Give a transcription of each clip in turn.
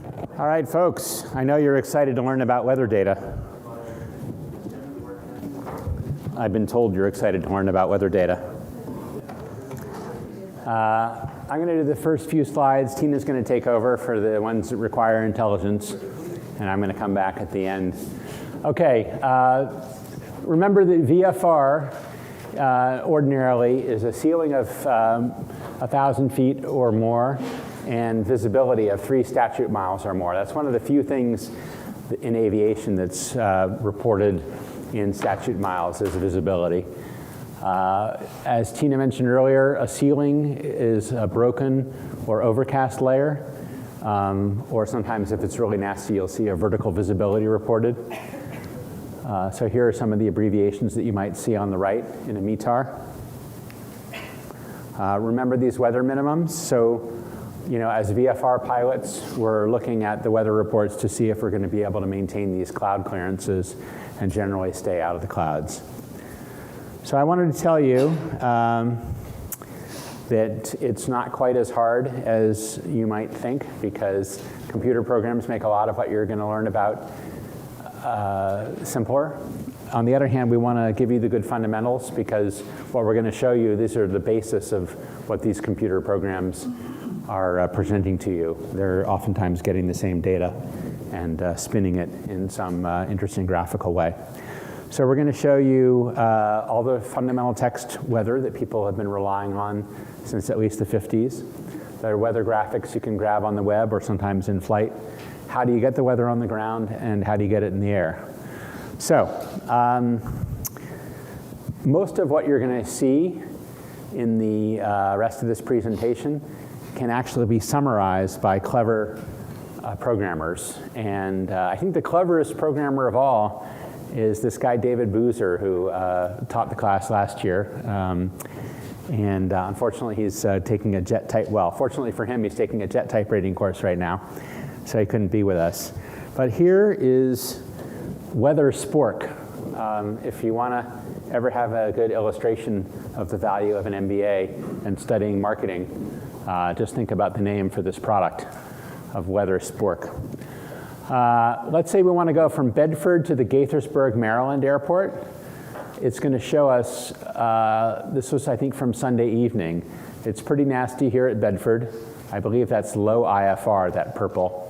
All right, folks, I know you're excited to learn about weather data. I've been told you're excited to learn about weather data. I'm going to do the first few slides. Tina's going to take over for the ones that require intelligence, and I'm going to come back at the end. Okay, remember that VFR ordinarily is a ceiling of 1,000 feet or more and visibility of 3 statute miles or more. That's one of the few things in aviation that's reported in statute miles as visibility. As Tina mentioned earlier, a ceiling is a broken or overcast layer, or sometimes if it's really nasty, you'll see a vertical visibility reported. So here are some of the abbreviations that you might see on the right in a METAR. Remember these weather minimums. So, as VFR pilots, we're looking at the weather reports to see if we're going to be able to maintain these cloud clearances and generally stay out of the clouds. So I wanted to tell you that it's not quite as hard as you might think, because computer programs make a lot of what you're going to learn about simpler. On the other hand, we want to give you the good fundamentals, because what we're going to show you, these are the basis of what these computer programs are presenting to you. They're oftentimes getting the same data and spinning it in some interesting graphical way. So we're going to show you all the fundamental text weather that people have been relying on since at least the 50s. There are weather graphics you can grab on the web or sometimes in flight. How do you get the weather on the ground, and how do you get it in the air? So most of what you're going to see in the rest of this presentation can actually be summarized by clever programmers. And I think the cleverest programmer of all is this guy, David Boozer, who taught the class last year. And unfortunately, he's taking a jet type, well, fortunately for him, he's taking a jet type rating course right now, so he couldn't be with us. But here is weather spork. If you want to ever have a good illustration of the value of an MBA and studying marketing, just think about the name for this product of weather spork. Let's say we want to go from Bedford to the Gaithersburg, Maryland airport. It's going to show us, this was I think from Sunday evening. It's pretty nasty here at Bedford. I believe that's low IFR, that purple.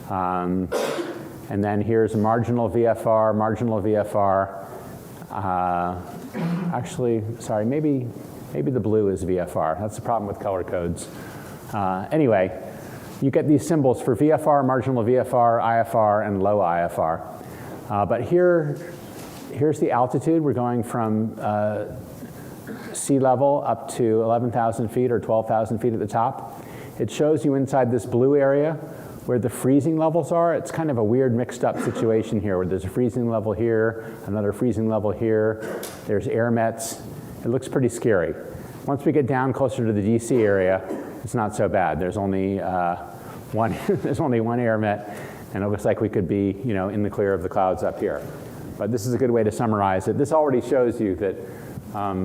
And then here's marginal VFR. Actually, sorry, maybe the blue is VFR. That's the problem with color codes. Anyway, you get these symbols for VFR, marginal VFR, IFR, and low IFR. But here's the altitude. We're going from sea level up to 11,000 feet or 12,000 feet at the top. It shows you inside this blue area where the freezing levels are. It's kind of a weird mixed up situation here, where there's a freezing level here, another freezing level here. There's air mets. It looks pretty scary. Once we get down closer to the DC area, it's not so bad. There's only one air met, and it looks like we could be, in the clear of the clouds up here. But this is a good way to summarize it. This already shows you that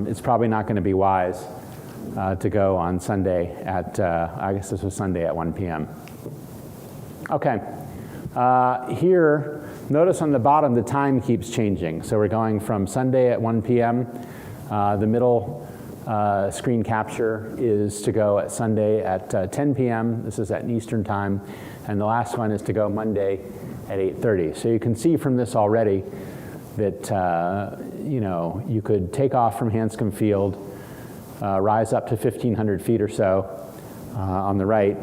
it's probably not going to be wise to go on Sunday at, I guess this was Sunday at 1 p.m. Okay, here, notice on the bottom the time keeps changing. So we're going from Sunday at 1 p.m. The middle screen capture is to go at Sunday at 10 p.m. This is at Eastern time. And the last one is to go Monday at 8:30. So you can see from this already that you could take off from Hanscom Field, rise up to 1,500 feet or so on the right,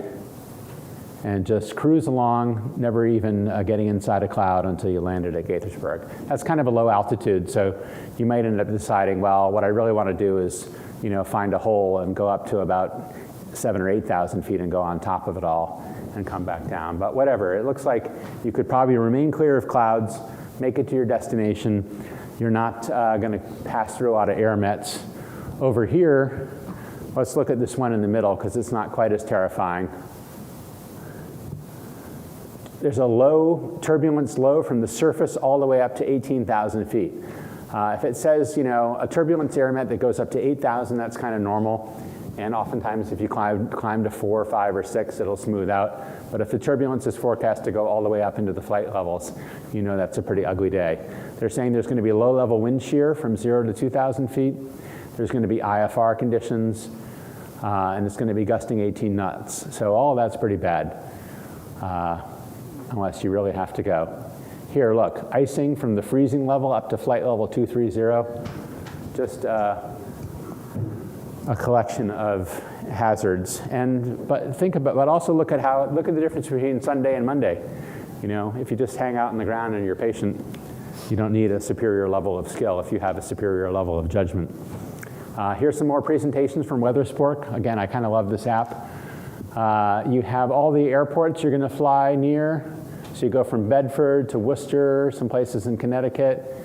and just cruise along, never even getting inside a cloud until you landed at Gaithersburg. That's kind of a low altitude, so you might end up deciding, well, what I really want to do is, find a hole and go up to about 7,000 or 8,000 feet and go on top of it all and come back down. But whatever, it looks like you could probably remain clear of clouds, make it to your destination. You're not going to pass through a lot of air mets. Over here, let's look at this one in the middle, because it's not quite as terrifying. There's a low, turbulence low from the surface all the way up to 18,000 feet. If it says, a turbulence air met that goes up to 8,000, that's kind of normal. And oftentimes, if you climb to 4, 5, or 6, it'll smooth out. But if the turbulence is forecast to go all the way up into the flight levels, you know that's a pretty ugly day. They're saying there's going to be low-level wind shear from 0 to 2,000 feet. There's going to be IFR conditions, and it's going to be gusting 18 knots. So all that's pretty bad, unless you really have to go. Here, look, icing from the freezing level up to flight level 230. Just a collection of hazards. But also look at the difference between Sunday and Monday. You know, if you just hang out on the ground and you're patient, you don't need a superior level of skill if you have a superior level of judgment. Here's some more presentations from WeatherSpork. Again, I kind of love this app. You have all the airports you're going to fly near. So you go from Bedford to Worcester, some places in Connecticut.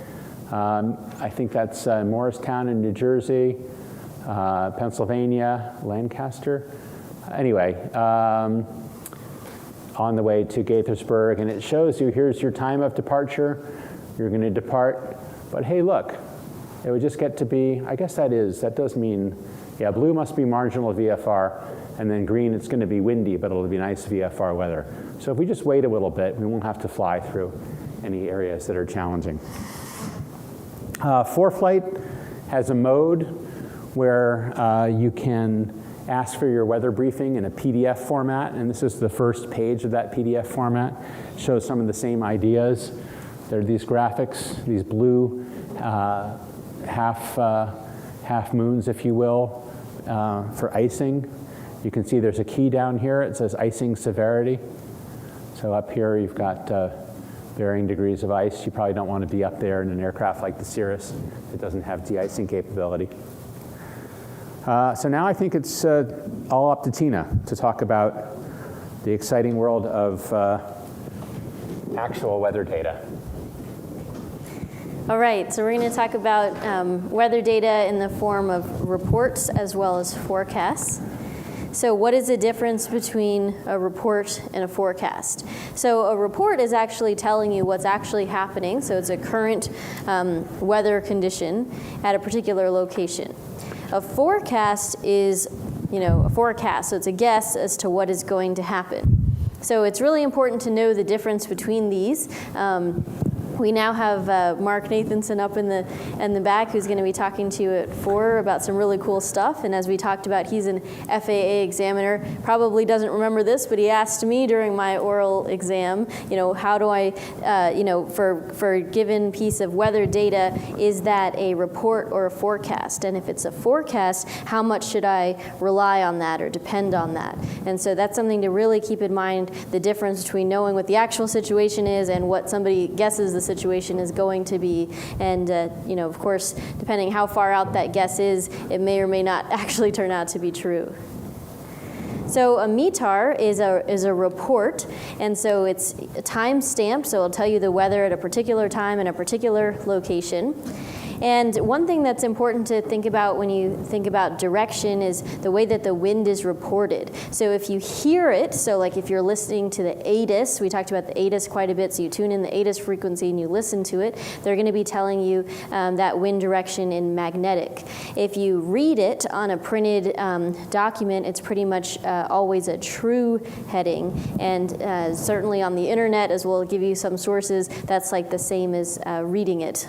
I think that's Morristown in New Jersey, Pennsylvania, Lancaster. Anyway, on the way to Gaithersburg, and it shows you here's your time of departure. You're going to depart, but hey, look, it would just get to be, I guess that does mean, yeah, blue must be marginal VFR, and then green, it's going to be windy, but it'll be nice VFR weather. So if we just wait a little bit, we won't have to fly through any areas that are challenging. ForeFlight has a mode where you can ask for your weather briefing in a PDF format, and this is the first page of that PDF format. It shows some of the same ideas. There are these graphics, these blue half moons, if you will, for icing. You can see there's a key down here. It says icing severity. So up here you've got varying degrees of ice. You probably don't want to be up there in an aircraft like the Cirrus. It doesn't have de-icing capability. So now I think it's all up to Tina to talk about the exciting world of actual weather data. All right, so we're going to talk about weather data in the form of reports as well as forecasts. So what is the difference between a report and a forecast? So a report is actually telling you what's actually happening. So it's a current weather condition at a particular location. A forecast is, a forecast. So it's a guess as to what is going to happen. So it's really important to know the difference between these. We now have Mark Nathanson up in the back, who's going to be talking to you at 4 about some really cool stuff. And as we talked about, he's an FAA examiner. Probably doesn't remember this, but he asked me during my oral exam, how do I, for a given piece of weather data, is that a report or a forecast? And if it's a forecast, how much should I rely on that or depend on that? And so that's something to really keep in mind, the difference between knowing what the actual situation is and what somebody guesses the situation is going to be. And of course, depending how far out that guess is, it may or may not actually turn out to be true. So a METAR is a report, and so it's time stamped, so it'll tell you the weather at a particular time in a particular location. And one thing that's important to think about when you think about direction is the way that the wind is reported. So if you hear it, so like if you're listening to the ATIS, we talked about the ATIS quite a bit, so you tune in the ATIS frequency and you listen to it, they're going to be telling you that wind direction in magnetic. If you read it on a printed document, it's pretty much always a true heading. And certainly on the internet, as we'll give you some sources, that's like the same as reading it.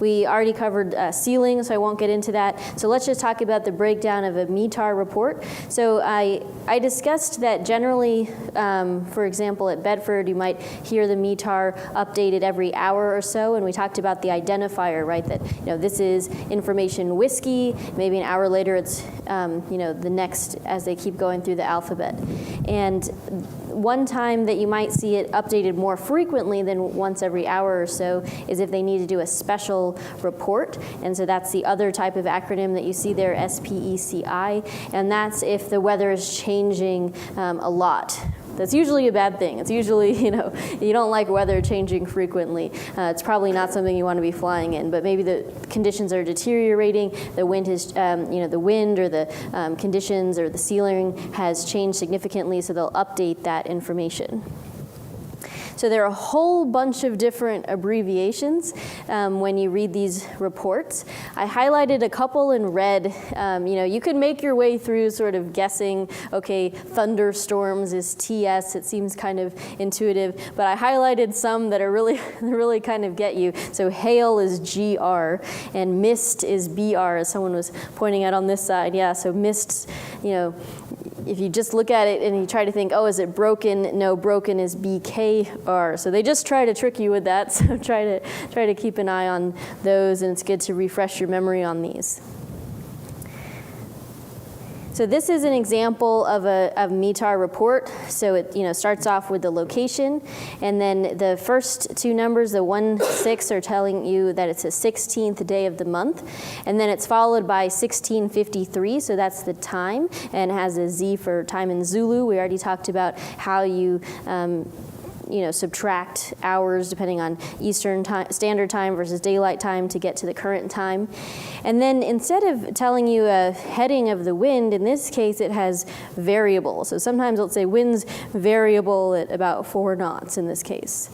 We already covered ceiling, so I won't get into that. So let's just talk about the breakdown of a METAR report. So I discussed that generally, for example, at Bedford, you might hear the METAR updated every hour or so, and we talked about the identifier, right? That this is information whiskey. Maybe an hour later, it's the next as they keep going through the alphabet. And one time that you might see it updated more frequently than once every hour or so is if they need to do a special report. And so that's the other type of acronym that you see there, SPECI. And that's if the weather is changing a lot. That's usually a bad thing. It's usually, you don't like weather changing frequently. It's probably not something you want to be flying in, but maybe the conditions are deteriorating, the wind is, the wind or the conditions or the ceiling has changed significantly, so they'll update that information. So there are a whole bunch of different abbreviations when you read these reports. I highlighted a couple in red. You could make your way through sort of guessing, okay, thunderstorms is TS. It seems kind of intuitive, but I highlighted some that are really kind of get you. So hail is GR, and mist is BR, as someone was pointing out on this side. Yeah, so mists, if you just look at it and you try to think, oh, is it broken? No, broken is BKR. So they just try to trick you with that. So try to keep an eye on those, and it's good to refresh your memory on these. So this is an example of a M.I.T report. So it starts off with the location, and then the first two numbers, the 1, 6, are telling you that it's the 16th day of the month, and then it's followed by 1653. So that's the time, and it has a Z for time in Zulu. We already talked about how you subtract hours depending on Eastern Standard Time versus Daylight Time to get to the current time. And then instead of telling you a heading of the wind, in this case it has variable. So sometimes it'll say winds variable at about 4 knots in this case.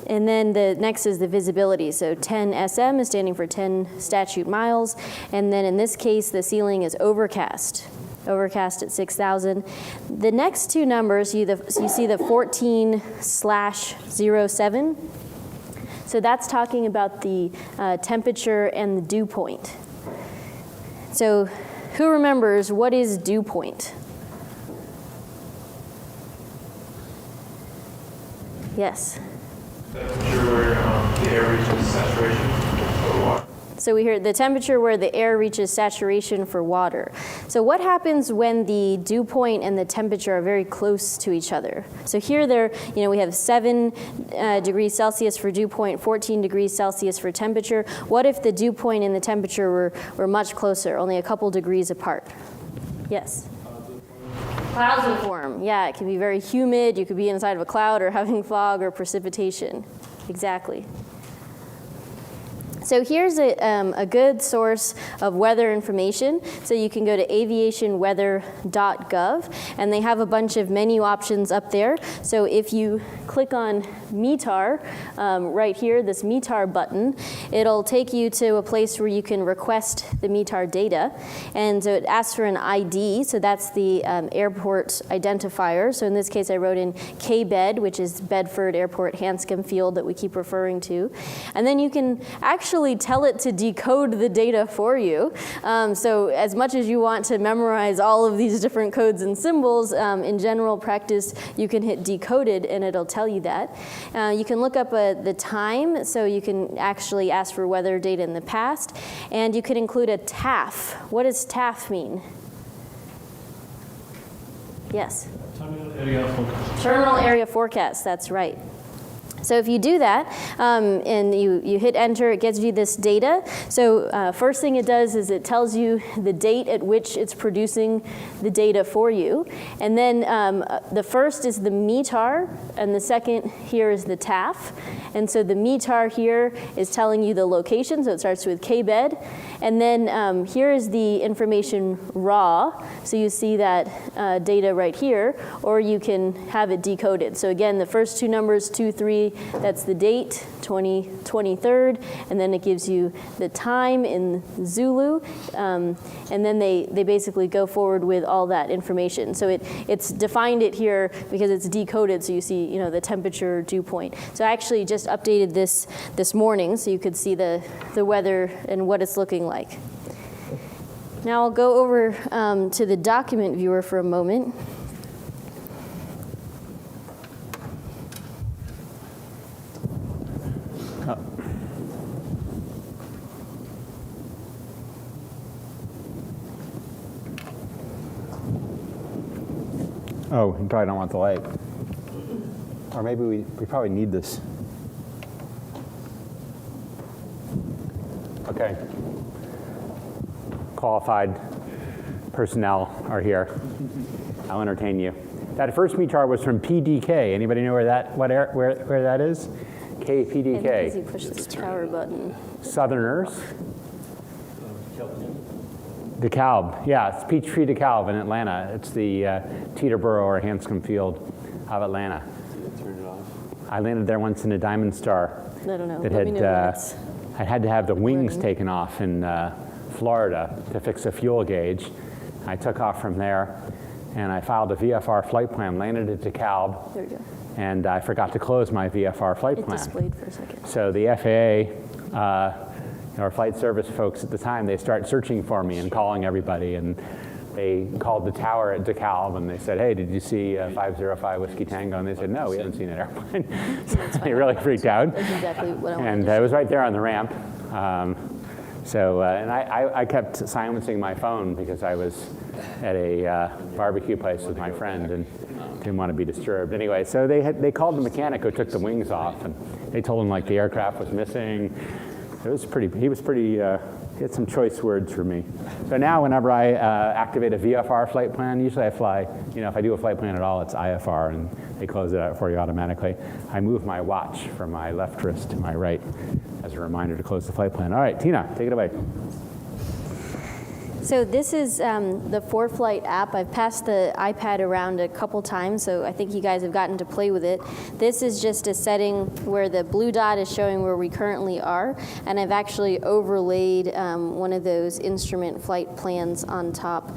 And then the next is the visibility. So 10 SM is standing for 10 statute miles. And then in this case, the ceiling is overcast at 6,000. The next two numbers, you see the 14/07. So that's talking about the temperature and the dew point. So who remembers what is dew point? Yes? Temperature where the air reaches saturation for water. So we hear the temperature where the air reaches saturation for water. So what happens when the dew point and the temperature are very close to each other? So here we have 7 degrees Celsius for dew point, 14 degrees Celsius for temperature. What if the dew point and the temperature were much closer, only a couple degrees apart? Yes? Clouds will form. Yeah, it can be very humid. You could be inside of a cloud or having fog or precipitation. Exactly. So here's a good source of weather information. So you can go to aviationweather.gov, and they have a bunch of menu options up there. So if you click on M.I.T right here, this M.I.T button, it'll take you to a place where you can request the M.I.T data. And so it asks for an ID, so that's the airport identifier. So in this case, I wrote in KBED, which is Bedford Airport Hanscom Field that we keep referring to. And then you can actually tell it to decode the data for you. So as much as you want to memorize all of these different codes and symbols, in general practice, you can hit decoded and it'll tell you that. You can look up the time, so you can actually ask for weather data in the past. And you can include a TAF. What does TAF mean? Yes? Terminal area forecast, that's right. So if you do that and you hit enter, it gives you this data. So first thing it does is it tells you the date at which it's producing the data for you. And then the first is the M.I.T and the second here is the TAF. And so the M.I.T here is telling you the location, so it starts with KBED. And then here is the information raw, so you see that data right here, or you can have it decoded. So again, the first two numbers, 2, 3, that's the date, 23rd, and then it gives you the time in Zulu, and then they basically go forward with all that information. So it's defined it here because it's decoded, so you see the temperature, dew point. So I actually just updated this morning so you could see the weather and what it's looking like. Now I'll go over to the document viewer for a moment. Oh, you probably don't want the light. Or maybe we probably need this. Okay. Qualified personnel are here. I'll entertain you. That first M.I.T was from PDK. Anybody know where that is? KPDK. And as you push this power button. Southerners. DeKalb, yeah, it's Peachtree DeKalb in Atlanta. It's the Teterboro or Hanscom Field of Atlanta. turn it off? I landed there once in a Diamond Star I don't know. that Let me know when had, it's I had to have the wings running. taken off in Florida to fix a fuel gauge. I took off from there, and I filed a VFR flight plan, landed at DeKalb, There we go. and I forgot to close my VFR flight It plan. displayed for a second. So the FAA, our flight service folks at the time, they start searching for me and calling everybody, and they called the tower at DeKalb and they said, hey, did you see 505 Whiskey Tango? And they said, no, we haven't seen an airplane. So they really freaked out. That's exactly what I wanted And to it was right there on the ramp. And I kept silencing my phone because I was at a barbecue place with my friend and didn't want to be disturbed. Anyway, so they called the mechanic who took the wings off, and they told him like the aircraft was missing. He had some choice words for me. So now whenever I activate a VFR flight plan, usually I fly, if I do a flight plan at all, it's IFR, and they close it out for you automatically. I move my watch from my left wrist to my right as a reminder to close the flight plan. All right, Tina, take it away. So this is the ForeFlight app. I've passed the iPad around a couple times, so I think you guys have gotten to play with it. This is just a setting where the blue dot is showing where we currently are, and I've actually overlaid one of those instrument flight plans on top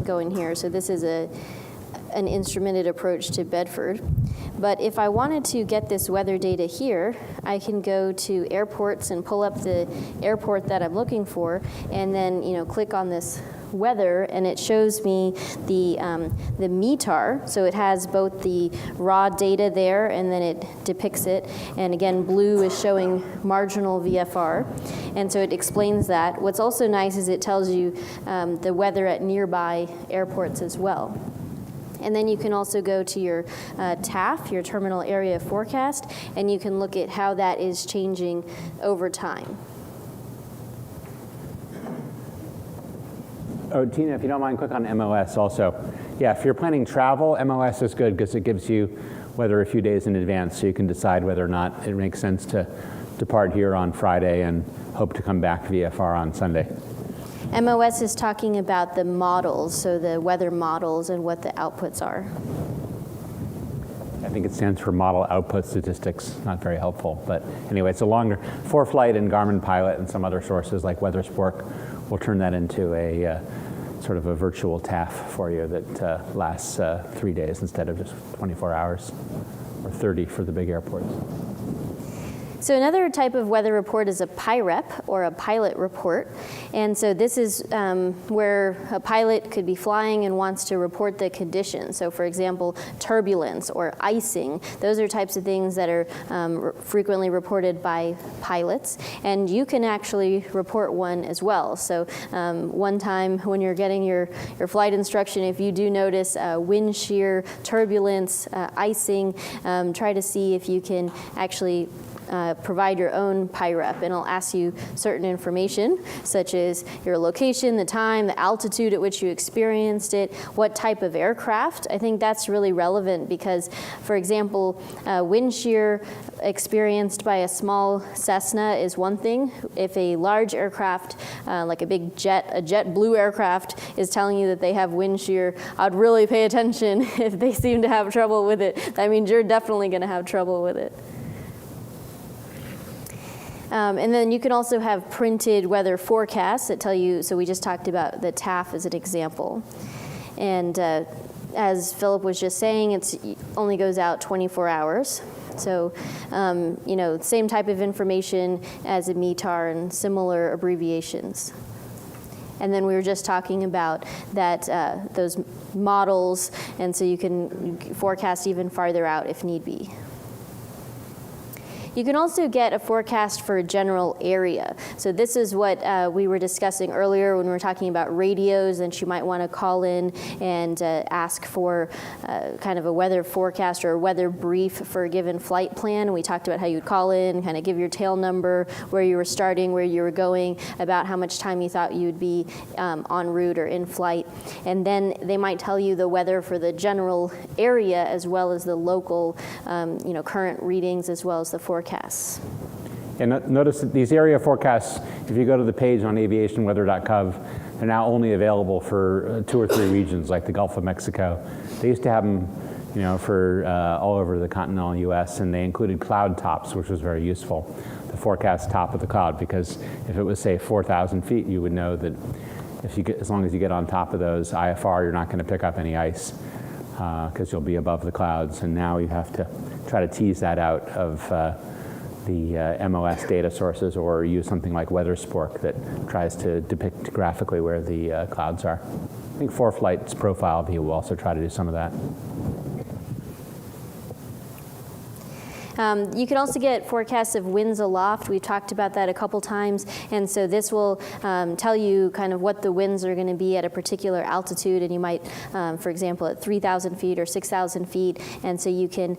going here. So this is an instrumented approach to Bedford. But if I wanted to get this weather data here, I can go to airports and pull up the airport that I'm looking for, and then click on this weather, and it shows me the METAR. So it has both the raw data there, and then it depicts it. And again, blue is showing marginal VFR, and so it explains that. What's also nice is it tells you the weather at nearby airports as well. And then you can also go to your TAF, your terminal area forecast, and you can look at how that is changing over time. Oh, Tina, if you don't mind, click on MOS also. Yeah, if you're planning travel, MOS is good because it gives you weather a few days in advance, so you can decide whether or not it makes sense to depart here on Friday and hope to come back VFR on Sunday. MOS is talking about the models, so the weather models and what the outputs are. I think it stands for Model Output Statistics. Not very helpful, but anyway, it's a longer. ForeFlight and Garmin Pilot and some other sources like WeatherSpork will turn that into a sort of a virtual TAF for you that lasts 3 days instead of just 24 hours, or 30 for the big airports. So another type of weather report is a PIREP, or a pilot report. And so this is where a pilot could be flying and wants to report the conditions. So for example, turbulence or icing. Those are types of things that are frequently reported by pilots. And you can actually report one as well. So one time when you're getting your flight instruction, if you do notice wind shear, turbulence, icing, try to see if you can actually provide your own PIREP, and it'll ask you certain information, such as your location, the time, the altitude at which you experienced it, what type of aircraft. I think that's really relevant because, for example, wind shear experienced by a small Cessna is one thing. If a large aircraft, like a JetBlue aircraft, is telling you that they have wind shear, I'd really pay attention if they seem to have trouble with it. That means you're definitely going to have trouble with it. And then you can also have printed weather forecasts that tell you, so we just talked about the TAF as an example. And as Philip was just saying, it only goes out 24 hours. So, same type of information as a METAR and similar abbreviations. And then we were just talking about that those models, and so you can forecast even farther out if need be. You can also get a forecast for a general area. So this is what we were discussing earlier when we were talking about radios, and you might want to call in and ask for kind of a weather forecast or a weather brief for a given flight plan. We talked about how you'd call in, kind of give your tail number, where you were starting, where you were going, about how much time you thought you would be en route or in flight. And then they might tell you the weather for the general area as well as the local current readings as well as the forecasts. And notice that these area forecasts, if you go to the page on aviationweather.gov, they're now only available for 2 or 3 regions, like the Gulf of Mexico. They used to have them for all over the continental U.S., and they included cloud tops, which was very useful, to forecast top of the cloud, because if it was, say, 4,000 feet, you would know that as long as you get on top of those IFR, you're not going to pick up any ice because you'll be above the clouds. And now you have to try to tease that out of the MOS data sources, or use something like WeatherSpork that tries to depict graphically where the clouds are. I think ForeFlight's profile view will also try to do some of that. You can also get forecasts of winds aloft. We've talked about that a couple times, and so this will tell you kind of what the winds are going to be at a particular altitude, and you might, for example, at 3,000 feet or 6,000 feet, and so you can,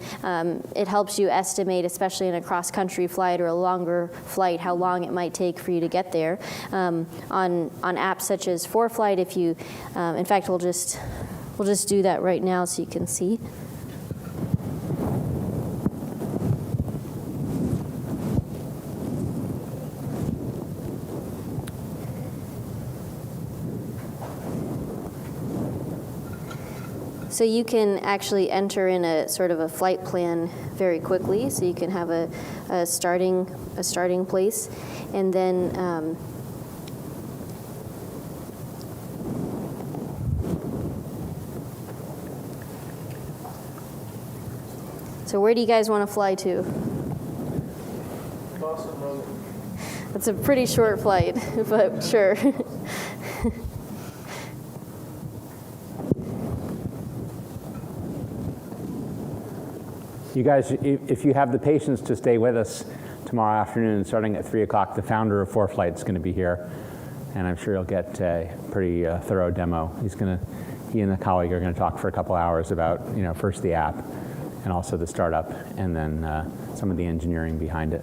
it helps you estimate, especially in a cross-country flight or a longer flight, how long it might take for you to get there. On apps such as ForeFlight, if you, in fact, we'll just do that right now so you can see. So you can actually enter in a sort of a flight plan very quickly. So you can have a starting place, and then so where do you guys want to fly to? Boston, Logan. That's a pretty short flight, but sure. You guys, if you have the patience to stay with us tomorrow afternoon, starting at 3 o'clock, the founder of ForeFlight is going to be here, and I'm sure you'll get a pretty thorough demo. He and a colleague are going to talk for a couple hours about, first the app, and also the startup, and then some of the engineering behind it.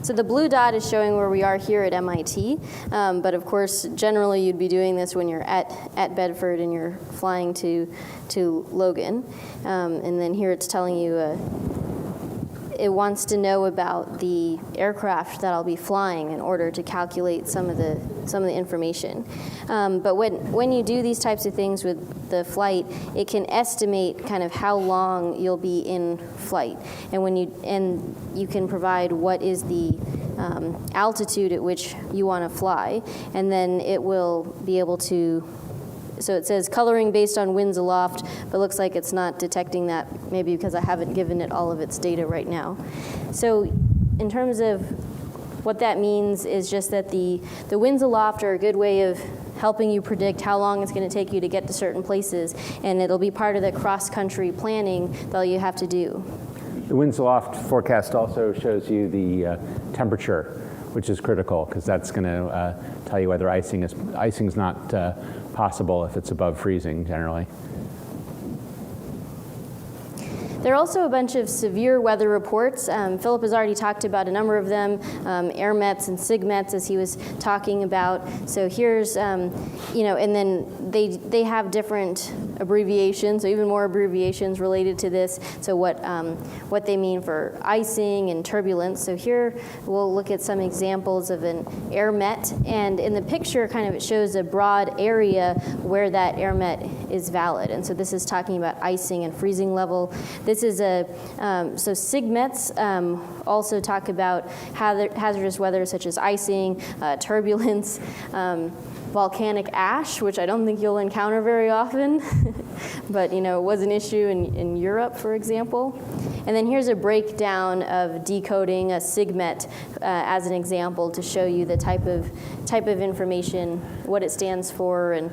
So the blue dot is showing where we are here at MIT, but of course, generally you'd be doing this when you're at Bedford and you're flying to Logan, and then here it's telling you it wants to know about the aircraft that I'll be flying in order to calculate some of the information. But when you do these types of things with the flight, it can estimate kind of how long you'll be in flight, and you can provide what is the altitude at which you want to fly, and then it will be able to. So it says coloring based on winds aloft, but looks like it's not detecting that, maybe because I haven't given it all of its data right now. So in terms of what that means is just that the winds aloft are a good way of helping you predict how long it's going to take you to get to certain places, and it'll be part of the cross-country planning that you have to do. The winds aloft forecast also shows you the temperature, which is critical, because that's going to tell you whether icing's not possible if it's above freezing generally. There are also a bunch of severe weather reports. Philip has already talked about a number of them, AirMets and SIGMETs, as he was talking about. So here's, and then they have different abbreviations, so even more abbreviations related to this. So what they mean for icing and turbulence. So here we'll look at some examples of an AirMet, and in the picture, kind of it shows a broad area where that AirMet is valid. And so this is talking about icing and freezing level. This is so SIGMETs also talk about hazardous weather such as icing, turbulence, volcanic ash, which I don't think you'll encounter very often, but it was an issue in Europe, for example. And then here's a breakdown of decoding a SIGMET as an example to show you the type of information, what it stands for, and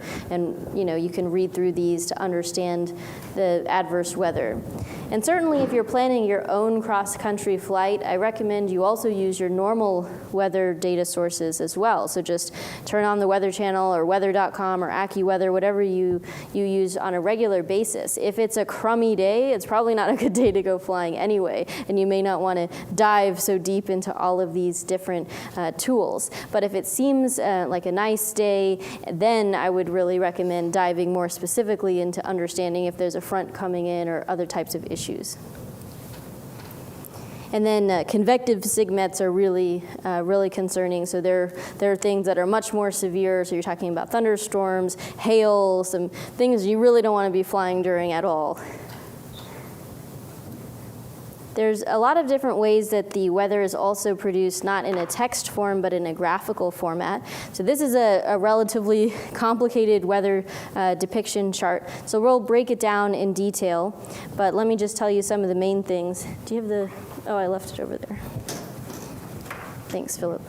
you can read through these to understand the adverse weather. And certainly if you're planning your own cross-country flight, I recommend you also use your normal weather data sources as well. So just turn on the Weather Channel or weather.com or AccuWeather, whatever you use on a regular basis. If it's a crummy day, it's probably not a good day to go flying anyway, and you may not want to dive so deep into all of these different tools. But if it seems like a nice day, then I would really recommend diving more specifically into understanding if there's a front coming in or other types of issues. And then convective SIGMETs are really concerning. So there are things that are much more severe. So you're talking about thunderstorms, hail, some things you really don't want to be flying during at all. There's a lot of different ways that the weather is also produced, not in a text form, but in a graphical format. So this is a relatively complicated weather depiction chart. So we'll break it down in detail, but let me just tell you some of the main things. Do you have the, oh, I left it over there. Thanks, Philip.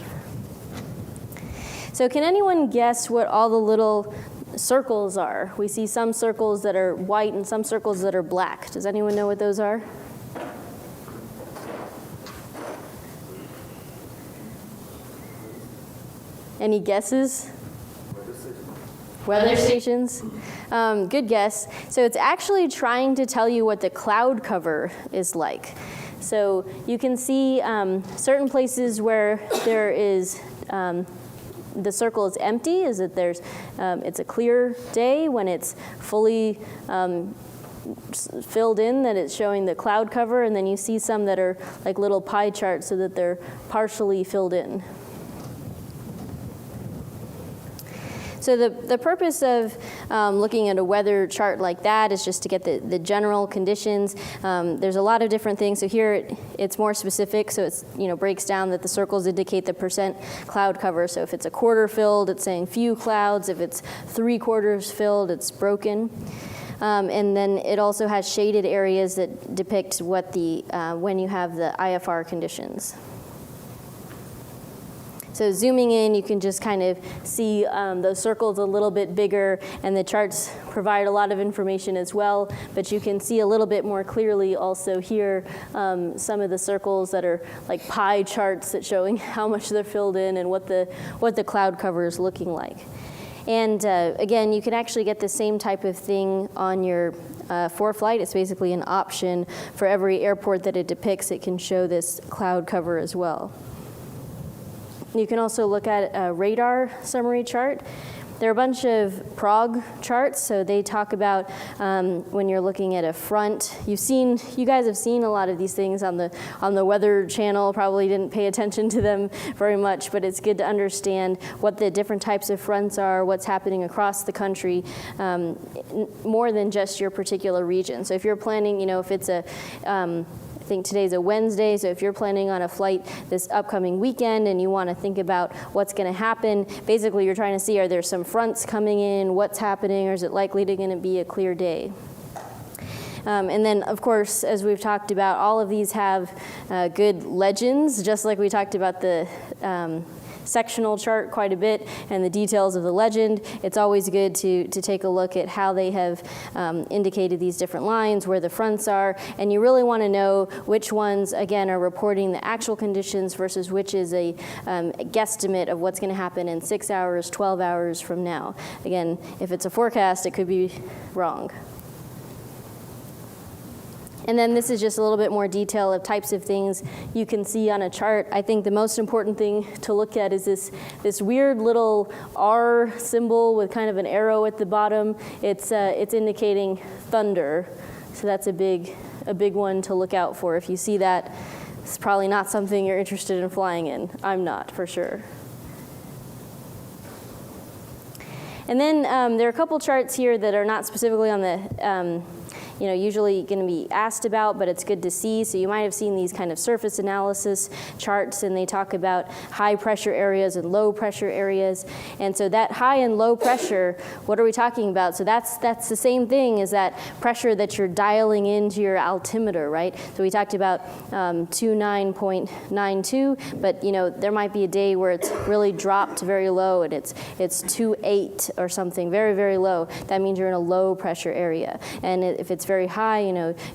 So can anyone guess what all the little circles are? We see some circles that are white and some circles that are black. Does anyone know what those are? Any guesses? Weather stations. Good guess. So it's actually trying to tell you what the cloud cover is like. So you can see certain places where there is the circle is empty, is that there's it's a clear day when it's fully filled in, that it's showing the cloud cover, and then you see some that are like little pie charts so that they're partially filled in. So the purpose of looking at a weather chart like that is just to get the general conditions. There's a lot of different things. So here it's more specific. So it's breaks down that the circles indicate the percent cloud cover. So if it's a quarter filled, it's saying few clouds. If it's 3/4 filled, it's broken. And then it also has shaded areas that depict what the when you have the IFR conditions. So zooming in, you can just kind of see those circles a little bit bigger, and the charts provide a lot of information as well, but you can see a little bit more clearly also here some of the circles that are like pie charts that showing how much they're filled in and what the cloud cover is looking like. And again, you can actually get the same type of thing on your ForeFlight. It's basically an option for every airport that it depicts. It can show this cloud cover as well. You can also look at a radar summary chart. There are a bunch of prog charts, so they talk about when you're looking at a front. You guys have seen a lot of these things on the Weather Channel. Probably didn't pay attention to them very much, but it's good to understand what the different types of fronts are, what's happening across the country, more than just your particular region. So if you're planning, if it's I think today's a Wednesday, so if you're planning on a flight this upcoming weekend and you want to think about what's going to happen, basically you're trying to see, are there some fronts coming in, what's happening, or is it likely to going to be a clear day? And then, of course, as we've talked about, all of these have good legends, just like we talked about the sectional chart quite a bit and the details of the legend. It's always good to take a look at how they have indicated these different lines, where the fronts are, and you really want to know which ones, again, are reporting the actual conditions versus which is a guesstimate of what's going to happen in 6 hours, 12 hours from now. Again, if it's a forecast, it could be wrong. And then this is just a little bit more detail of types of things you can see on a chart. I think the most important thing to look at is this weird little R symbol with kind of an arrow at the bottom. It's indicating thunder, so that's a big one to look out for. If you see that, it's probably not something you're interested in flying in. I'm not, for sure. And then there are a couple charts here that are not specifically on the usually going to be asked about, but it's good to see. So you might have seen these kind of surface analysis charts, and they talk about high pressure areas and low pressure areas. And so that high and low pressure, what are we talking about? So that's the same thing as that pressure that you're dialing into your altimeter, right? So we talked about 29.92, but there might be a day where it's really dropped very low and it's 2.8 or something, very, very low. That means you're in a low pressure area. And if it's very high,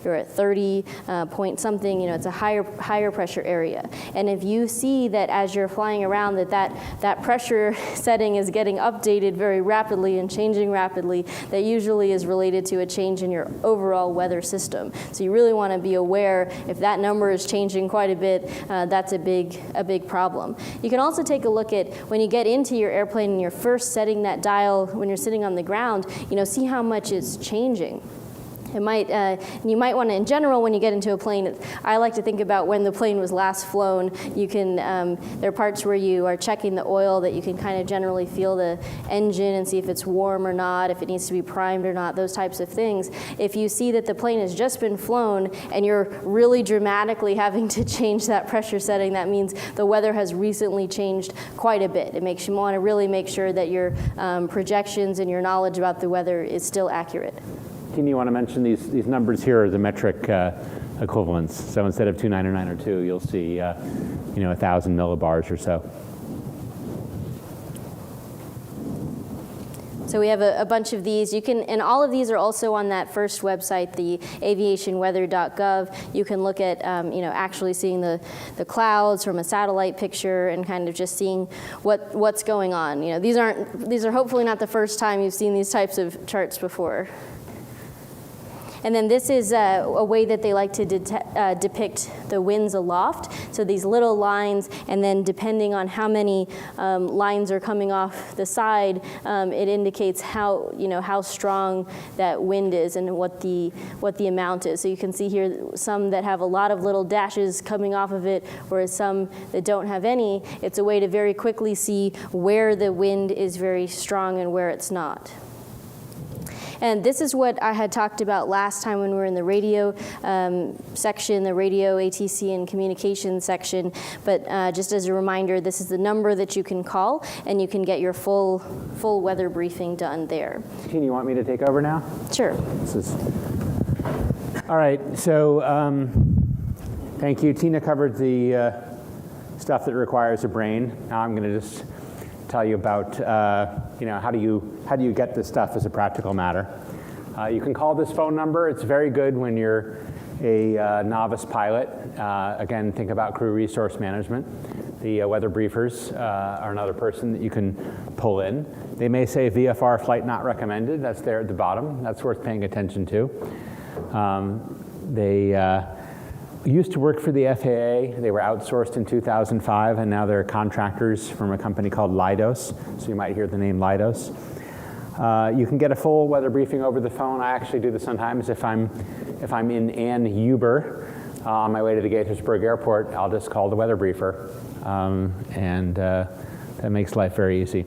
you're at 30 point something, it's a higher pressure area. And if you see that as you're flying around that pressure setting is getting updated very rapidly and changing rapidly, that usually is related to a change in your overall weather system. So you really want to be aware if that number is changing quite a bit, that's a big problem. You can also take a look at when you get into your airplane and you're first setting that dial when you're sitting on the ground, see how much it's changing. It might, you might want to, in general, when you get into a plane, I like to think about when the plane was last flown. You can, there are parts where you are checking the oil that you can kind of generally feel the engine and see if it's warm or not, if it needs to be primed or not, those types of things. If you see that the plane has just been flown and you're really dramatically having to change that pressure setting, that means the weather has recently changed quite a bit. It makes you want to really make sure that your projections and your knowledge about the weather is still accurate. Tina, you want to mention these numbers here are the metric equivalents. So instead of 2992, you'll see 1,000 millibars or so. So we have a bunch of these. You can, and all of these are also on that first website, the aviationweather.gov. You can look at, actually seeing the clouds from a satellite picture and kind of just seeing what's going on. These are hopefully not the first time you've seen these types of charts before. And then this is a way that they like to depict the winds aloft. So these little lines, and then depending on how many lines are coming off the side, it indicates how strong that wind is and what the amount is. So you can see here some that have a lot of little dashes coming off of it, whereas some that don't have any. It's a way to very quickly see where the wind is very strong and where it's not. And this is what I had talked about last time when we were in the radio section, the radio, ATC, and communication section. But just as a reminder, this is the number that you can call, and you can get your full weather briefing done there. Tina, you want me to take over now? Sure. All right, so thank you. Tina covered the stuff that requires a brain. Now I'm going to just tell you about how do you get this stuff as a practical matter. You can call this phone number. It's very good when you're a novice pilot. Again, think about crew resource management. The weather briefers are another person that you can pull in. They may say VFR flight not recommended. That's there at the bottom. That's worth paying attention to. They used to work for the FAA. They were outsourced in 2005, and now they're contractors from a company called Leidos. So you might hear the name Leidos. You can get a full weather briefing over the phone. I actually do this sometimes if I'm in Ann Arbor on my way to the Gaithersburg Airport. I'll just call the weather briefer, and that makes life very easy.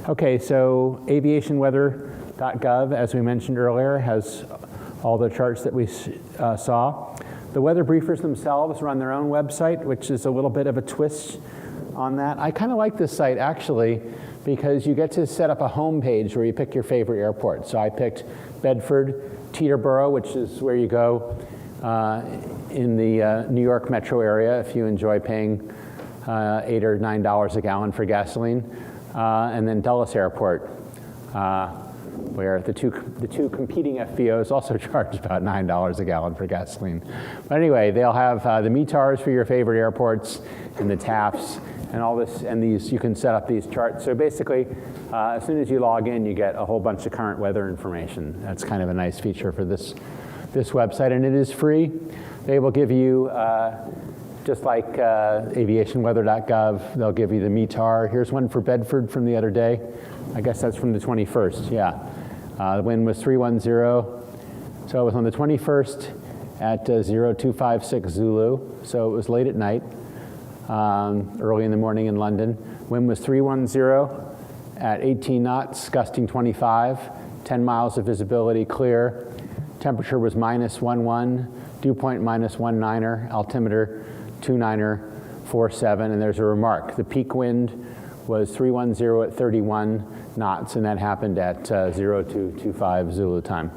Okay, so aviationweather.gov, as we mentioned earlier, has all the charts that we saw. The weather briefers themselves run their own website, which is a little bit of a twist on that. I kind of like this site, actually, because you get to set up a home page where you pick your favorite airport. So I picked Bedford, Teterboro, which is where you go in the New York metro area if you enjoy paying $8 or $9 a gallon for gasoline, and then Dulles Airport, where the two competing FBOs also charge about $9 a gallon for gasoline. But anyway, they'll have the METARs for your favorite airports and the TAFs and all this, and these, you can set up these charts. So basically, as soon as you log in, you get a whole bunch of current weather information. That's kind of a nice feature for this website, and it is free. They will give you, just like aviationweather.gov, they'll give you the METAR. Here's one for Bedford from the other day. I guess that's from the 21st, yeah. The wind was 310, so it was on the 21st at 0256 Zulu, so it was late at night, early in the morning in London. Wind was 310 at 18 knots, gusting 25, 10 miles of visibility, clear. Temperature was -11, dew point -19er, altimeter 29er, 47, and there's a remark. The peak wind was 310 at 31 knots, and that happened at 0225 Zulu time.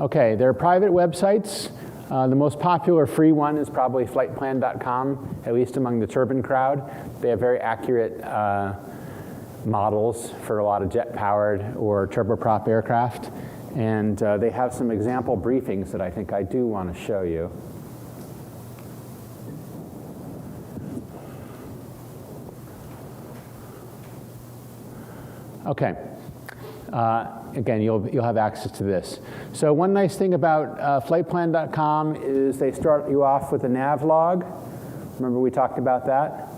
Okay, there are private websites. The most popular free one is probably flightplan.com, at least among the turbine crowd. They have very accurate models for a lot of jet-powered or turboprop aircraft, and they have some example briefings that I think I do want to show you. Okay. Again, you'll have access to this. So one nice thing about flightplan.com is they start you off with a nav log. Remember we talked about that?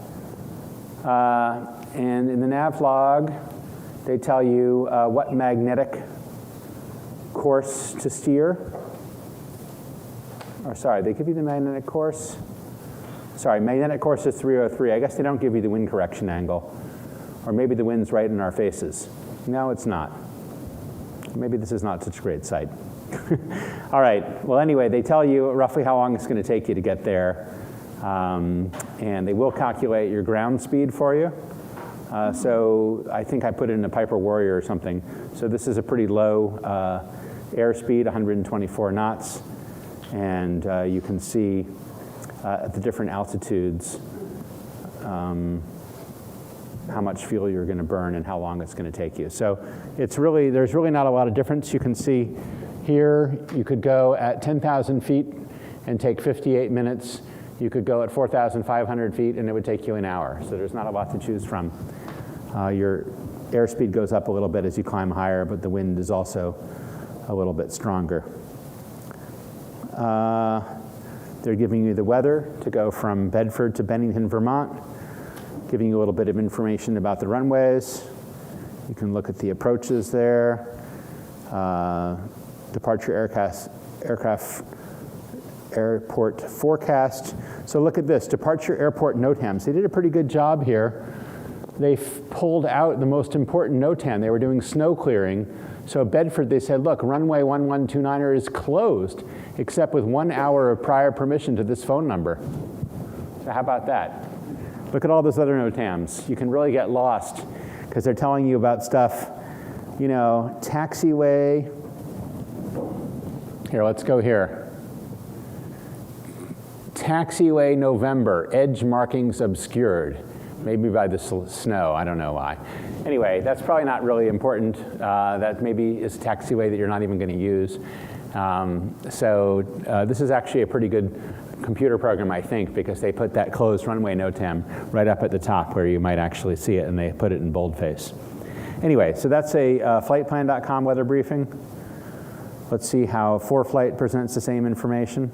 And in the nav log, they tell you what magnetic course to steer. Or sorry, they give you the magnetic course. Sorry, magnetic course is 303. I guess they don't give you the wind correction angle. Or maybe the wind's right in our faces. No, it's not. Maybe this is not such a great sight. All right, well anyway, they tell you roughly how long it's going to take you to get there. And they will calculate your ground speed for you. So I think I put it in a Piper Warrior or something. So this is a pretty low airspeed, 124 knots. And you can see at the different altitudes how much fuel you're going to burn and how long it's going to take you. So it's really, there's really not a lot of difference. You can see here, you could go at 10,000 feet and take 58 minutes. You could go at 4,500 feet and it would take you an hour. So there's not a lot to choose from. Your airspeed goes up a little bit as you climb higher, but the wind is also a little bit stronger. They're giving you the weather to go from Bedford to Bennington, Vermont, giving you a little bit of information about the runways. You can look at the approaches there. Departure airport forecast. So look at this, departure airport NOTAMs. They did a pretty good job here. They pulled out the most important NOTAM. They were doing snow clearing. So Bedford, they said, look, runway 1129er is closed, except with 1 hour of prior permission to this phone number. So how about that? Look at all those other NOTAMs. You can really get lost because they're telling you about stuff, you know, taxiway. Here, let's go here. Taxiway November, edge markings obscured. Maybe by the snow, I don't know why. Anyway, that's probably not really important. That maybe is a taxiway that you're not even going to use. This is actually a pretty good computer program, I think, because they put that closed runway NOTAM right up at the top where you might actually see it, and they put it in boldface. Anyway, so that's a flightplan.com weather briefing. Let's see how ForeFlight presents the same information.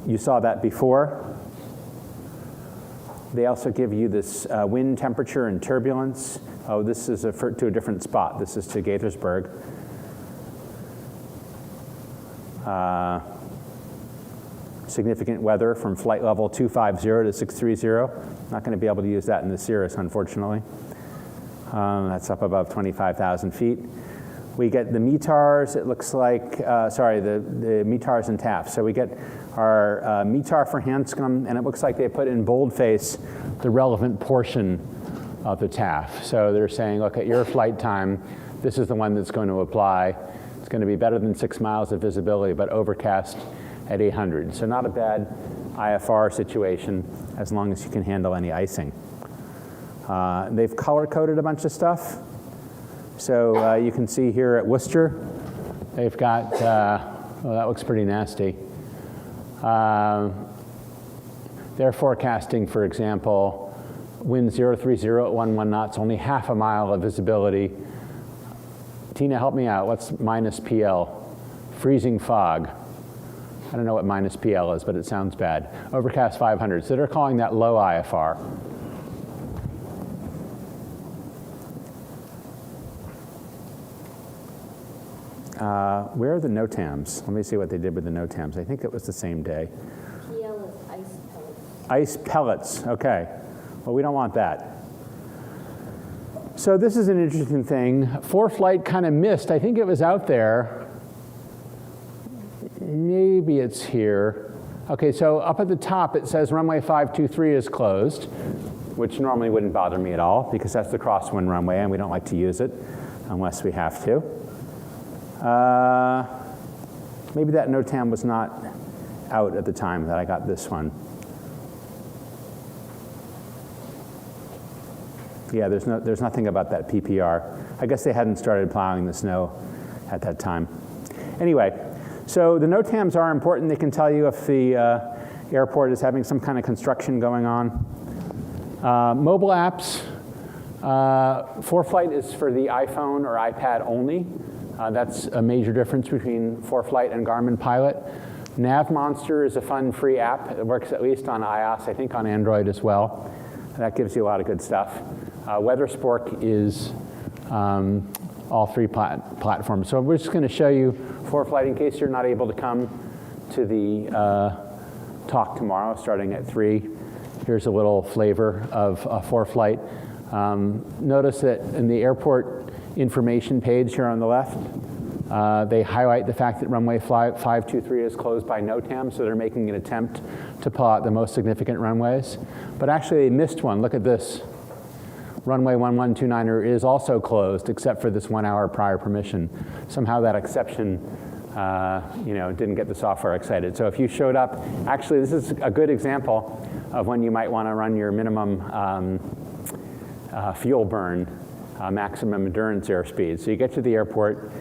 You saw that before. They also give you this wind temperature and turbulence. Oh, this is to a different spot. This is to Gaithersburg. Significant weather from flight level 250 to 630. Not going to be able to use that in the Cirrus, unfortunately. That's up above 25,000 feet. We get the METARs, it looks like, the METARs and TAFs. So we get our METAR for Hanscom, and it looks like they put in boldface the relevant portion of the TAF. So they're saying, look, at your flight time, this is the one that's going to apply. It's going to be better than 6 miles of visibility, but overcast at 800. So not a bad IFR situation as long as you can handle any icing. They've color-coded a bunch of stuff. So you can see here at Worcester, they've got, well, that looks pretty nasty. They're forecasting, for example, wind 030 at 11 knots, only half a mile of visibility. Tina, help me out. What's minus PL? Freezing fog. I don't know what minus PL is, but it sounds bad. Overcast 500. So they're calling that low IFR. Where are the NOTAMs? Let me see what they did with the NOTAMs. I think it was the same day. PL is ice pellets. Ice pellets, okay. Well, we don't want that. So this is an interesting thing. ForeFlight kind of missed. I think it was out there. Maybe it's here. Okay, so up at the top it says runway 523 is closed, which normally wouldn't bother me at all because that's the crosswind runway and we don't like to use it unless we have to. Maybe that NOTAM was not out at the time that I got this one. Yeah, there's nothing about that PPR. I guess they hadn't started plowing the snow at that time. Anyway, so the NOTAMs are important. They can tell you if the airport is having some kind of construction going on. Mobile apps, ForeFlight is for the iPhone or iPad only. That's a major difference between ForeFlight and Garmin Pilot. NavMonster is a fun free app. It works at least on iOS, I think on Android as well. That gives you a lot of good stuff. WeatherSpork is all three platforms. So we're just going to show you ForeFlight in case you're not able to come to the talk tomorrow starting at 3. Here's a little flavor of ForeFlight. Notice that in the airport information page here on the left, they highlight the fact that runway 523 is closed by NOTAM, so they're making an attempt to pull out the most significant runways. But actually they missed one. Look at this. Runway 1129 is also closed except for this 1 hour prior permission. Somehow that exception didn't get the software excited. So if you showed up, actually this is a good example of when you might want to run your minimum fuel burn, maximum endurance airspeed. So you get to the airport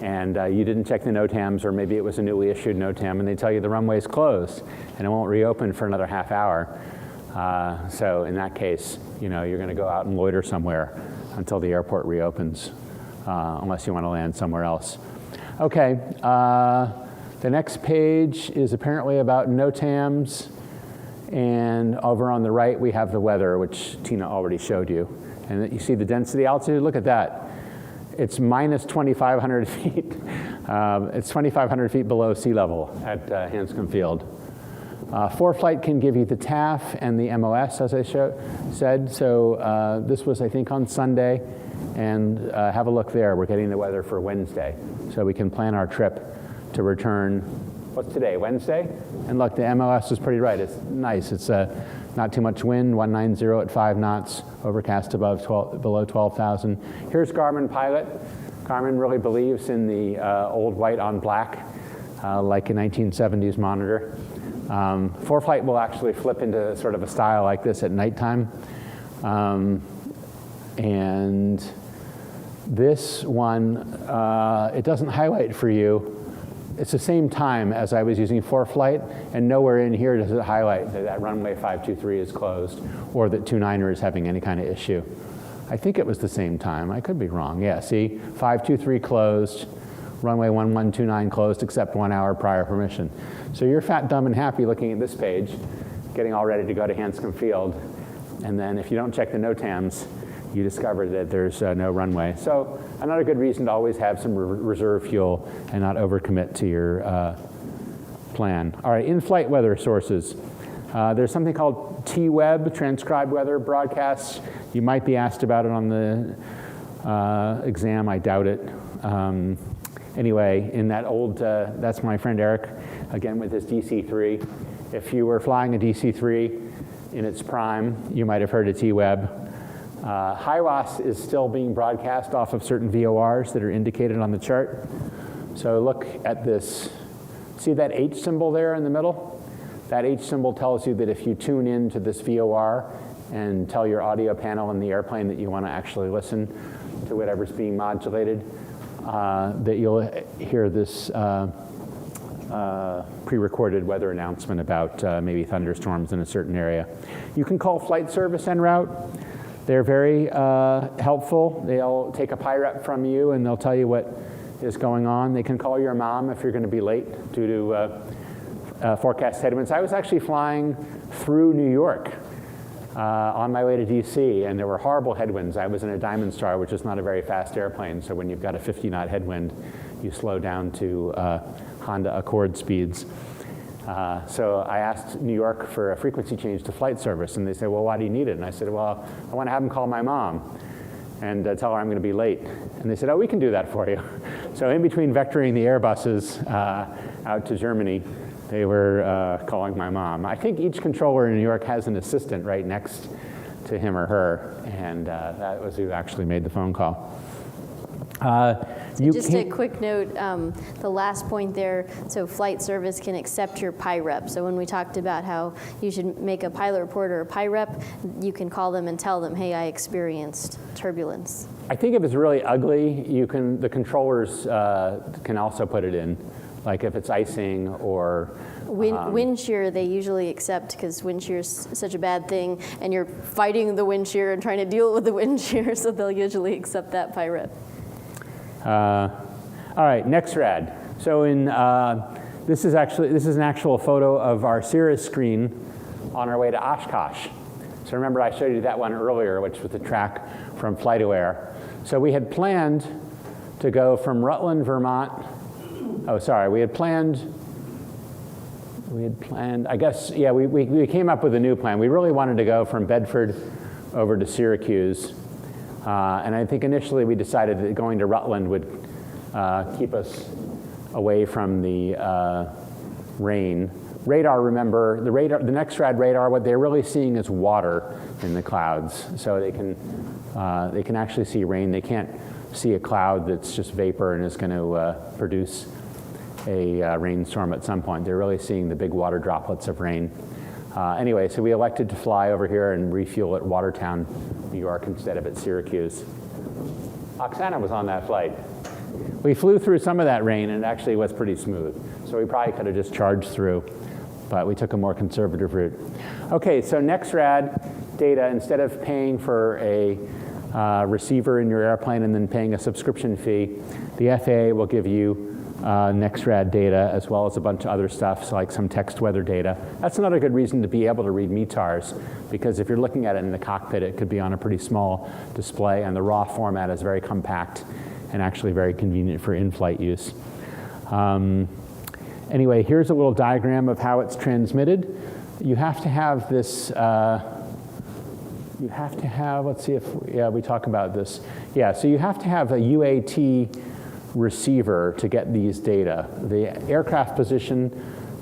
and you didn't check the NOTAMs, or maybe it was a newly issued NOTAM, and they tell you the runway's closed and it won't reopen for another half hour. So in that case, you're going to go out and loiter somewhere until the airport reopens, unless you want to land somewhere else. Okay, the next page is apparently about NOTAMs, and over on the right we have the weather, which Tina already showed you. And you see the density altitude, look at that. It's minus 2,500 feet. It's 2,500 feet below sea level at Hanscom Field. ForeFlight can give you the TAF and the MOS, as I said. So this was, I think, on Sunday. And have a look there. We're getting the weather for Wednesday. So we can plan our trip to return, what's today, Wednesday? And look, the MOS is pretty right. It's nice. It's not too much wind, 190 at 5 knots, overcast below 12,000. Here's Garmin Pilot. Garmin really believes in the old white on black, like a 1970s monitor. ForeFlight will actually flip into sort of a style like this at nighttime. And this one, it doesn't highlight for you. It's the same time as I was using ForeFlight, and nowhere in here does it highlight that runway 523 is closed or that 29er is having any kind of issue. I think it was the same time. I could be wrong. Yeah, see, 523 closed, runway 1129 closed except 1 hour prior permission. So you're fat, dumb, and happy looking at this page, getting all ready to go to Hanscom Field, and then if you don't check the NOTAMs, you discover that there's no runway. So another good reason to always have some reserve fuel and not overcommit to your plan. All right, in-flight weather sources. There's something called T-Web, transcribed weather broadcasts. You might be asked about it on the exam, I doubt it. Anyway, in that old, that's my friend Eric, again with his DC-3. If you were flying a DC-3 in its prime, you might have heard of T-Web. HIWAS is still being broadcast off of certain VORs that are indicated on the chart. So look at this. See that H symbol there in the middle? That H symbol tells you that if you tune in to this VOR and tell your audio panel in the airplane that you want to actually listen to whatever's being modulated, that you'll hear this pre-recorded weather announcement about maybe thunderstorms in a certain area. You can call flight service en route. They're very helpful. They'll take a PIREP from you and they'll tell you what is going on. They can call your mom if you're going to be late due to forecast headwinds. I was actually flying through New York on my way to DC, and there were horrible headwinds. I was in a Diamond Star, which is not a very fast airplane, so when you've got a 50-knot headwind, you slow down to Honda Accord speeds. So I asked New York for a frequency change to flight service, and they said, well, why do you need it? And I said, well, I want to have them call my mom and tell her I'm going to be late. And they said, oh, we can do that for you. So in between vectoring the Airbuses out to Germany, they were calling my mom. I think each controller in New York has an assistant right next to him or her, and that was who actually made the phone call. Just a quick note, the last point there, so flight service can accept your PIREP. So when we talked about how you should make a pilot report or a PIREP, you can call them and tell them, hey, I experienced turbulence. I think if it's really ugly, the controllers can also put it in, like if it's icing or wind shear, they usually accept because wind shear is such a bad thing, and you're fighting the wind shear and trying to deal with the wind shear, so they'll usually accept that PIREP. All right, next rad. So this is an actual photo of our Cirrus screen on our way to Oshkosh. So remember I showed you that one earlier, which was the track from FlightAware. So we had planned to go from Rutland, Vermont. Oh, sorry, we had planned, I guess, yeah, we came up with a new plan. We really wanted to go from Bedford over to Syracuse. And I think initially we decided that going to Rutland would keep us away from the rain. Radar, remember, the NextRad radar, what they're really seeing is water in the clouds. So they can actually see rain. They can't see a cloud that's just vapor and is going to produce a rainstorm at some point. They're really seeing the big water droplets of rain. Anyway, so we elected to fly over here and refuel at Watertown, New York, instead of at Syracuse. Oksana was on that flight. We flew through some of that rain, and it actually was pretty smooth. So we probably could have just charged through, but we took a more conservative route. Okay, so NextRad data, instead of paying for a receiver in your airplane and then paying a subscription fee, the FAA will give you NextRad data as well as a bunch of other stuff, so like some text weather data. That's another good reason to be able to read METARs, because if you're looking at it in the cockpit, it could be on a pretty small display, and the raw format is very compact and actually very convenient for in-flight use. Anyway, here's a little diagram of how it's transmitted. You have to have this, let's see if, yeah, we talk about this. Yeah, so you have to have a UAT receiver to get these data. The aircraft position,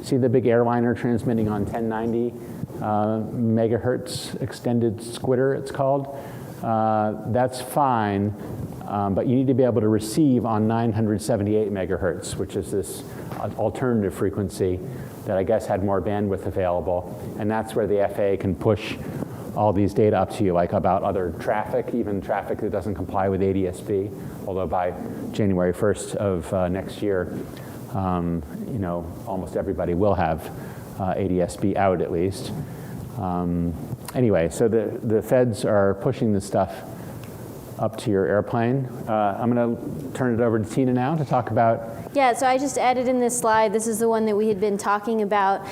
see the big airliner transmitting on 1090 megahertz extended squitter, it's called. That's fine, but you need to be able to receive on 978 megahertz, which is this alternative frequency that I guess had more bandwidth available. And that's where the FAA can push all these data up to you, like about other traffic, even traffic that doesn't comply with ADS-B, although by January 1st of next year, you know, almost everybody will have ADS-B out at least. Anyway, so the feds are pushing this stuff up to your airplane. I'm going to turn it over to Tina now to talk about. Yeah, so I just added in this slide. This is the one that we had been talking about.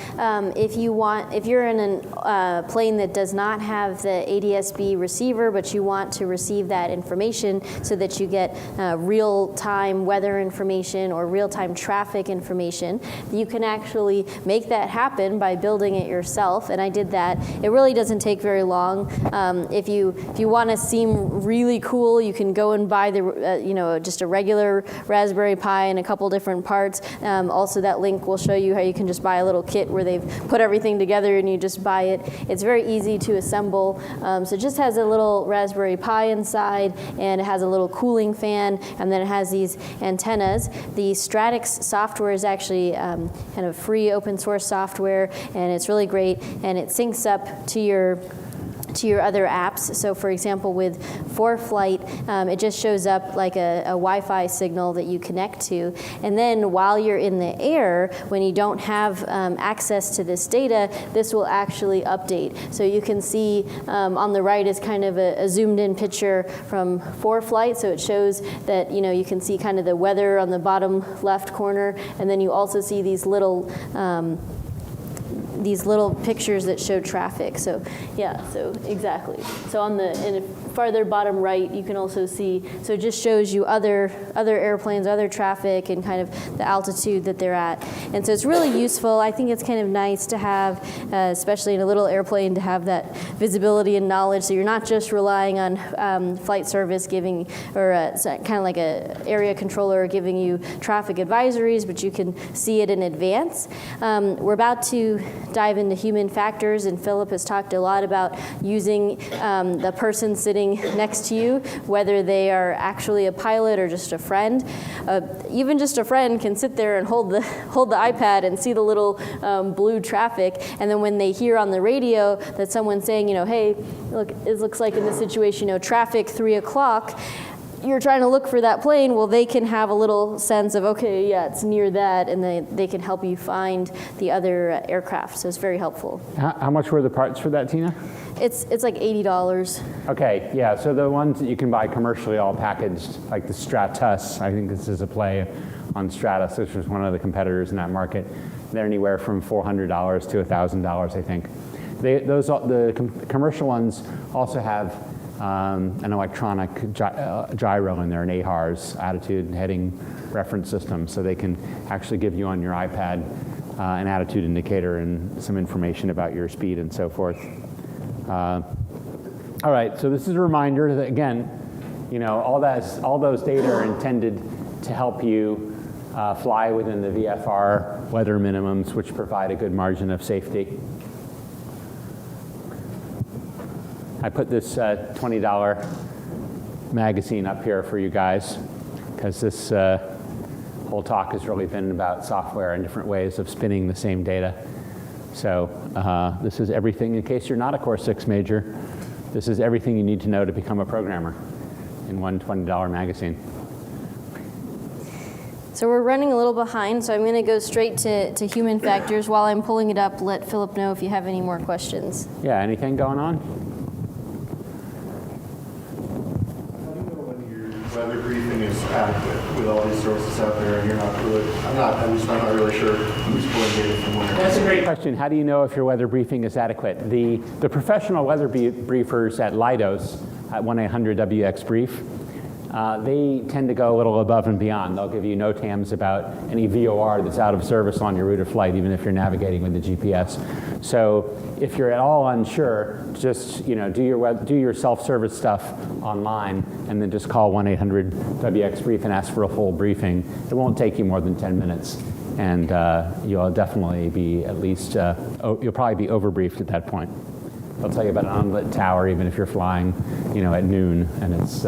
If you're in a plane that does not have the ADS-B receiver, but you want to receive that information so that you get real-time weather information or real-time traffic information, you can actually make that happen by building it yourself. And I did that. It really doesn't take very long. If you want to seem really cool, you can go and buy the just a regular Raspberry Pi and a couple different parts. Also, that link will show you how you can just buy a little kit where they've put everything together and you just buy it. It's very easy to assemble. So it just has a little Raspberry Pi inside, and it has a little cooling fan, and then it has these antennas. The Stratix software is actually kind of free open source software, and it's really great, and it syncs up to your other apps. So for example, with ForeFlight, it just shows up like a Wi-Fi signal that you connect to. And then while you're in the air, when you don't have access to this data, this will actually update. So you can see on the right is kind of a zoomed in picture from ForeFlight. So it shows that, you can see kind of the weather on the bottom left corner. And then you also see these little pictures that show traffic. So yeah, so exactly. So in the farther bottom right, you can also see, so it just shows you other airplanes, other traffic, and kind of the altitude that they're at. And so it's really useful. I think it's kind of nice to have, especially in a little airplane, to have that visibility and knowledge, so you're not just relying on flight service giving, or kind of like a area controller giving you traffic advisories, but you can see it in advance. We're about to dive into human factors, and Philip has talked a lot about using the person sitting next to you, whether they are actually a pilot or just a friend. Even just a friend can sit there and hold the iPad and see the little blue traffic, and then when they hear on the radio that someone's saying, hey, look, it looks like in this situation, traffic 3 o'clock, you're trying to look for that plane, well, they can have a little sense of, okay, yeah, it's near that, and they can help you find the other aircraft, so it's very helpful. How much were the parts for that, Tina? It's like $80. Okay, yeah, so the ones that you can buy commercially all packaged, like the Stratus, I think this is a play on Stratus, which was one of the competitors in that market. They're anywhere from $400 to $1,000, I think. The commercial ones also have an electronic gyro in there, an AHARS, attitude and heading reference system, so they can actually give you on your iPad an attitude indicator and some information about your speed and so forth. All right, so this is a reminder that, again, all those data are intended to help you fly within the VFR weather minimums, which provide a good margin of safety. I put this $20 magazine up here for you guys, because this whole talk has really been about software and different ways of spinning the same data. So this is everything, in case you're not a Core 6 major, this is everything you need to know to become a programmer in one $20 magazine. So we're running a little behind, so I'm going to go straight to human factors. While I'm pulling it up, let Philip know if you have any more questions. Yeah, anything going on? How do you know when your weather briefing is adequate with all these sources out there and you're not really, I'm not really sure who's pulling data from where? That's a great question. How do you know if your weather briefing is adequate? The professional weather briefers at Leidos, at 1-800-WX-BRIEF, they tend to go a little above and beyond. They'll give you NOTAMs about any VOR that's out of service on your route of flight, even if you're navigating with the GPS. So if you're at all unsure, just do your self-service stuff online, and then just call 1-800-WX-BRIEF and ask for a full briefing. It won't take you more than 10 minutes, and you'll definitely be at least you'll probably be overbriefed at that point. They'll tell you about an unlit tower, even if you're flying, at noon, and it's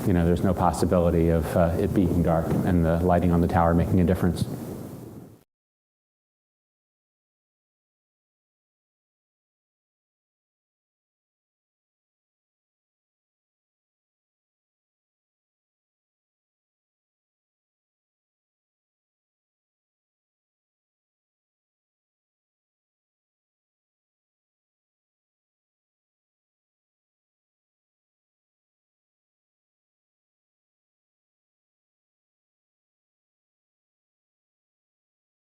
there's no possibility of it being dark and the lighting on the tower making a difference.